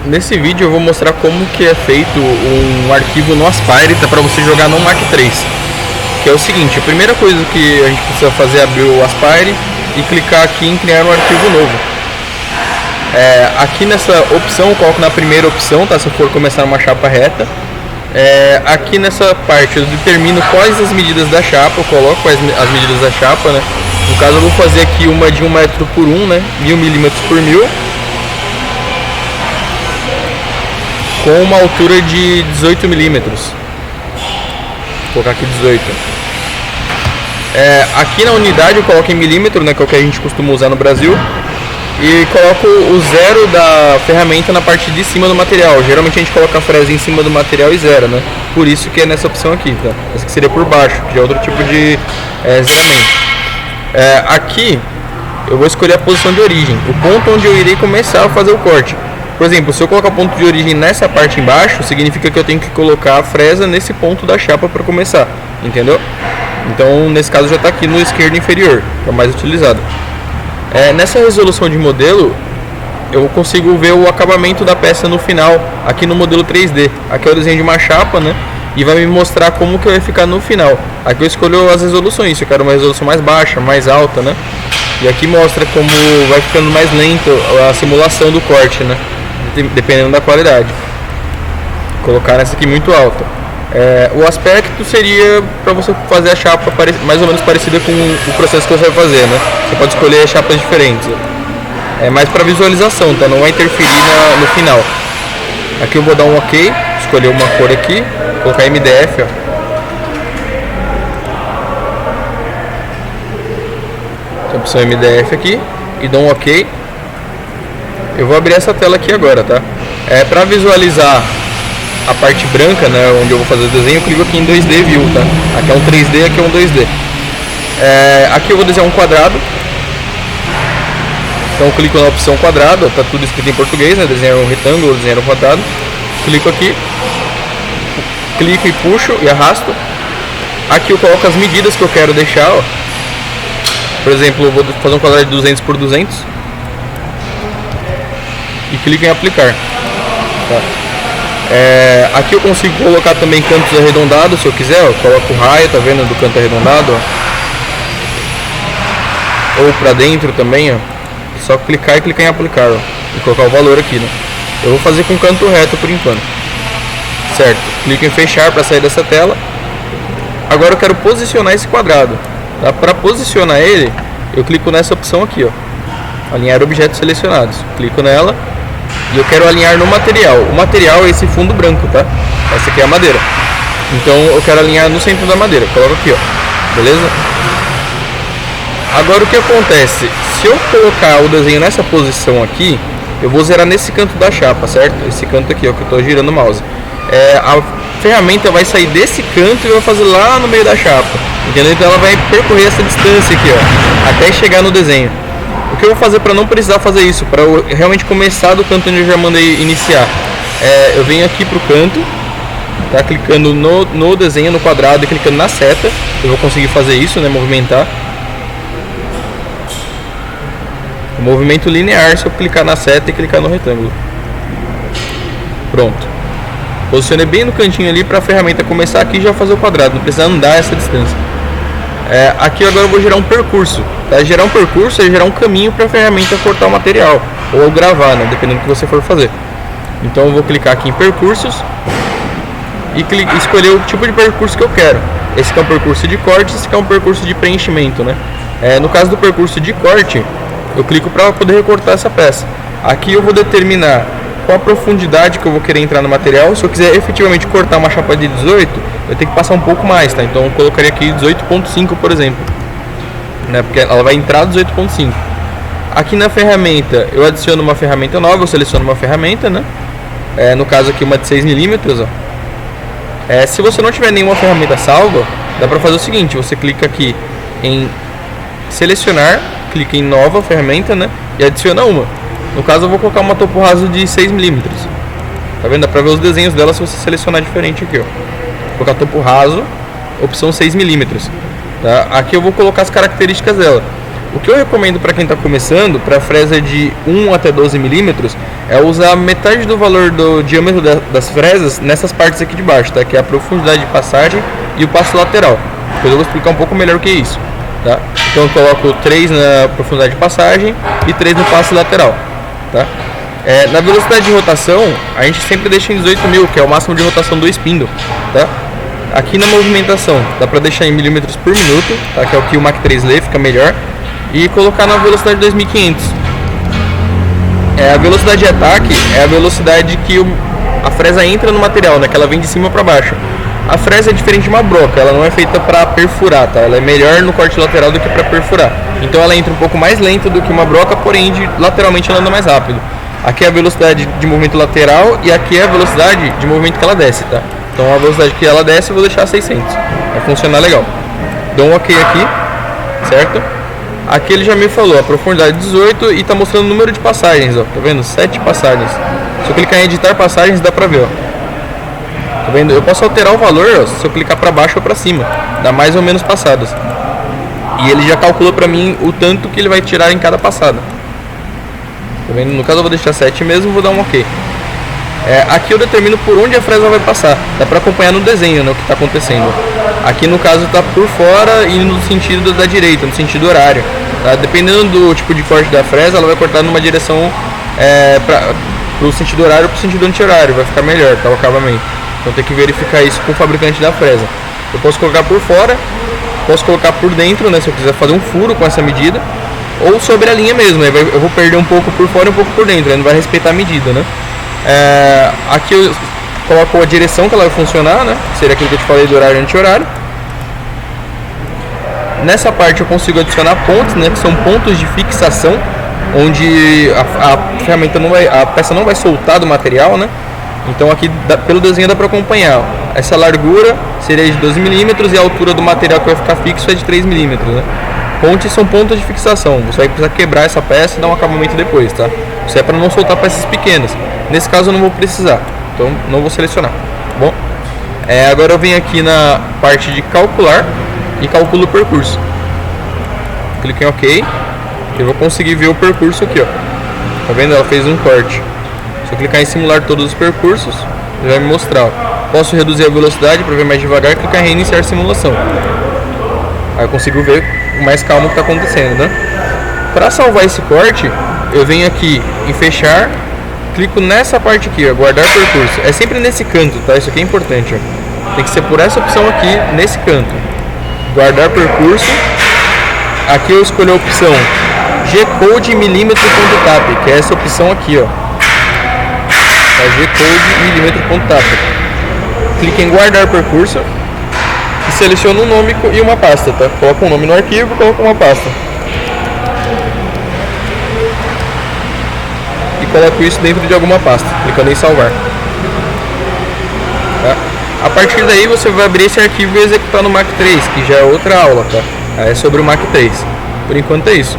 Nesse vídeo eu vou mostrar como que é feito um arquivo no Aspire para você jogar no Mach 3. Que é o seguinte, a primeira coisa que a gente precisa fazer é abrir o Aspire e clicar aqui em criar um arquivo novo. Aqui nessa opção, eu coloco na primeira opção, tá? Se eu for começar uma chapa reta. Aqui nessa parte eu determino quais as medidas da chapa, eu coloco as medidas da chapa, né? No caso eu vou fazer aqui uma de 1 metro por 1, né? 1000 milímetros por 1000. Com uma altura de 18 milímetros. Vou colocar aqui 18. Aqui na unidade eu coloco em milímetro, né? Que é o que a gente costuma usar no Brasil. E coloco o zero da ferramenta na parte de cima do material. Geralmente a gente coloca a fresa em cima do material e zero, né? Por isso que é nessa opção aqui, tá? Essa que seria por baixo, que é outro tipo de zeramento. Aqui eu vou escolher a posição de origem, o ponto onde eu irei começar a fazer o corte. Por exemplo, se eu colocar ponto de origem nessa parte embaixo, significa que eu tenho que colocar a fresa nesse ponto da chapa para começar, entendeu? Então nesse caso já está aqui no esquerdo inferior, que é o mais utilizado. Nessa resolução de modelo, eu consigo ver o acabamento da peça no final, aqui no modelo 3D. Aqui é o desenho de uma chapa, né? E vai me mostrar como que vai ficar no final. Aqui eu escolho as resoluções, se eu quero uma resolução mais baixa, mais alta, né? E aqui mostra como vai ficando mais lento a simulação do corte, né? Dependendo da qualidade. Vou colocar essa aqui muito alta. O aspecto seria para você fazer a chapa mais ou menos parecida com o processo que você vai fazer, né? Você pode escolher chapas diferentes. É mais para visualização, tá? Não vai interferir no final. Aqui eu vou dar um OK, escolher uma cor aqui, colocar MDF, ó. Essa opção MDF aqui e dou um OK. Eu vou abrir essa tela aqui agora, tá? Para visualizar a parte branca, né, onde eu vou fazer o desenho, eu clico aqui em 2D View, tá? Aqui é um 3D, aqui é um 2D. Aqui eu vou desenhar um quadrado. Então eu clico na opção quadrado, tá tudo escrito em português, né? Desenhar um retângulo, desenhar um quadrado. Clico aqui, clico e puxo e arrasto. Aqui eu coloco as medidas que eu quero deixar, ó. Por exemplo, eu vou fazer um quadrado de 200 por 200 e clico em aplicar. Tá? Aqui eu consigo colocar também cantos arredondados, se eu quiser, ó. Coloco o raio, tá vendo, do canto arredondado, ó. Ou pra dentro também, ó. Só clicar e clicar em aplicar, ó. E colocar o valor aqui, né? Eu vou fazer com canto reto por enquanto. Certo, clico em fechar para sair dessa tela. Agora eu quero posicionar esse quadrado, tá? Para posicionar ele, eu clico nessa opção aqui, ó. Alinhar objetos selecionados. Clico nela. E eu quero alinhar no material. O material é esse fundo branco, tá? Essa aqui é a madeira. Então eu quero alinhar no centro da madeira. Coloco aqui, ó. Beleza? Agora o que acontece? Se eu colocar o desenho nessa posição aqui, eu vou zerar nesse canto da chapa, certo? Esse canto aqui, ó, que eu tô girando o mouse. A ferramenta vai sair desse canto e vai fazer lá no meio da chapa. Entendeu? Então ela vai percorrer essa distância aqui, ó, até chegar no desenho. O que eu vou fazer para não precisar fazer isso, para eu realmente começar do canto onde eu já mandei iniciar? Eu venho aqui pro canto, tá? Clicando no desenho, no quadrado e clicando na seta. Eu vou conseguir fazer isso, né? Movimentar. O movimento linear se eu clicar na seta e clicar no retângulo. Pronto. Posicionei bem no cantinho ali para a ferramenta começar aqui e já fazer o quadrado, não precisa andar essa distância. Aqui agora eu vou gerar um percurso. Gerar um percurso é gerar um caminho para a ferramenta cortar o material ou gravar, né? Dependendo do que você for fazer. Então eu vou clicar aqui em percursos e escolher o tipo de percurso que eu quero. Esse aqui é um percurso de corte, esse aqui é um percurso de preenchimento, né? No caso do percurso de corte, eu clico para poder recortar essa peça. Aqui eu vou determinar qual a profundidade que eu vou querer entrar no material. Se eu quiser efetivamente cortar uma chapa de 18, eu tenho que passar um pouco mais, tá? Então eu colocaria aqui 18.5, por exemplo, né? Porque ela vai entrar 18.5. Aqui na ferramenta, eu adiciono uma ferramenta nova, eu seleciono uma ferramenta, né? No caso aqui uma de 6 milímetros, ó. Se você não tiver nenhuma ferramenta salva, dá para fazer o seguinte: você clica aqui em selecionar, clica em nova ferramenta, né? E adiciona uma. No caso eu vou colocar uma topo raso de 6 milímetros. Tá vendo? Dá pra ver os desenhos dela se você selecionar diferente aqui, ó. Vou colocar topo raso, opção 6 milímetros. Tá? Aqui eu vou colocar as características dela. O que eu recomendo para quem está começando, para fresa de 1 até 12 milímetros, é usar metade do valor do diâmetro das fresas nessas partes aqui de baixo, tá? Que é a profundidade de passagem e o passo lateral. Depois eu vou explicar um pouco melhor o que é isso, tá? Então eu coloco 3 na profundidade de passagem e 3 no passo lateral, tá? Na velocidade de rotação, a gente sempre deixa em 18.000, que é o máximo de rotação do spindle, tá? Aqui na movimentação, dá para deixar em milímetros por minuto, tá? Que é o que o Mach 3 lê, fica melhor. E colocar na velocidade 2500. A velocidade de ataque é a velocidade que a fresa entra no material, né? Que ela vem de cima para baixo. A fresa é diferente de uma broca, ela não é feita para perfurar, tá? Ela é melhor no corte lateral do que para perfurar. Então ela entra um pouco mais lenta do que uma broca, porém lateralmente ela anda mais rápido. Aqui é a velocidade de movimento lateral e aqui é a velocidade de movimento que ela desce, tá? Então a velocidade que ela desce eu vou deixar 600. Vai funcionar legal. Dou um OK aqui, certo? Aqui ele já me falou a profundidade 18 e tá mostrando o número de passagens, ó. Tá vendo? 7 passagens. Se eu clicar em editar passagens, dá pra ver, ó. Tá vendo? Eu posso alterar o valor, ó, se eu clicar pra baixo ou pra cima. Dá mais ou menos passadas. E ele já calcula pra mim o tanto que ele vai tirar em cada passada. Tá vendo? No caso eu vou deixar 7 mesmo, vou dar um OK. Aqui eu determino por onde a fresa vai passar. Dá pra acompanhar no desenho, né, o que tá acontecendo. Aqui no caso está por fora e no sentido da direita, no sentido horário, tá? Dependendo do tipo de corte da fresa, ela vai cortar numa direção para o sentido horário ou para o sentido anti-horário, vai ficar melhor, tá, o acabamento. Então tem que verificar isso com o fabricante da fresa. Eu posso colocar por fora, posso colocar por dentro, né, se eu quiser fazer um furo com essa medida, ou sobre a linha mesmo, aí eu vou perder um pouco por fora e um pouco por dentro, aí não vai respeitar a medida, né? Aqui eu coloco a direção que ela vai funcionar, né? Seria aquilo que eu te falei do horário e anti-horário. Nessa parte eu consigo adicionar pontos, né? Que são pontos de fixação, onde a ferramenta não vai, a peça não vai soltar do material, né? Então aqui pelo desenho dá para acompanhar. Essa largura seria de 12 milímetros e a altura do material que vai ficar fixo é de 3 milímetros, né? Pontes são pontos de fixação. Você vai precisar quebrar essa peça e dar um acabamento depois, tá? Isso é para não soltar peças pequenas. Nesse caso eu não vou precisar. Então não vou selecionar. Bom, agora eu venho aqui na parte de calcular e calculo o percurso. Clique em OK. Eu vou conseguir ver o percurso aqui, ó. Tá vendo? Ela fez um corte. Se eu clicar em simular todos os percursos, ele vai me mostrar, ó. Posso reduzir a velocidade para ver mais devagar e clicar em reiniciar simulação. Aí eu consigo ver com mais calma o que está acontecendo, né? Para salvar esse corte, eu venho aqui em fechar, clico nessa parte aqui, ó, guardar percurso. É sempre nesse canto, tá? Isso aqui é importante, ó. Tem que ser por essa opção aqui, nesse canto. Guardar percurso. Aqui eu escolho a opção G-Code milímetro.tap, que é essa opção aqui, ó. G-Code milímetro.tap. Clique em guardar percurso e seleciono um nome e uma pasta, tá? Coloco um nome no arquivo e coloco uma pasta. E coloco isso dentro de alguma pasta, clicando em salvar. Tá? A partir daí você vai abrir esse arquivo e executar no Mach 3, que já é outra aula, tá? É sobre o Mach 3. Por enquanto é isso.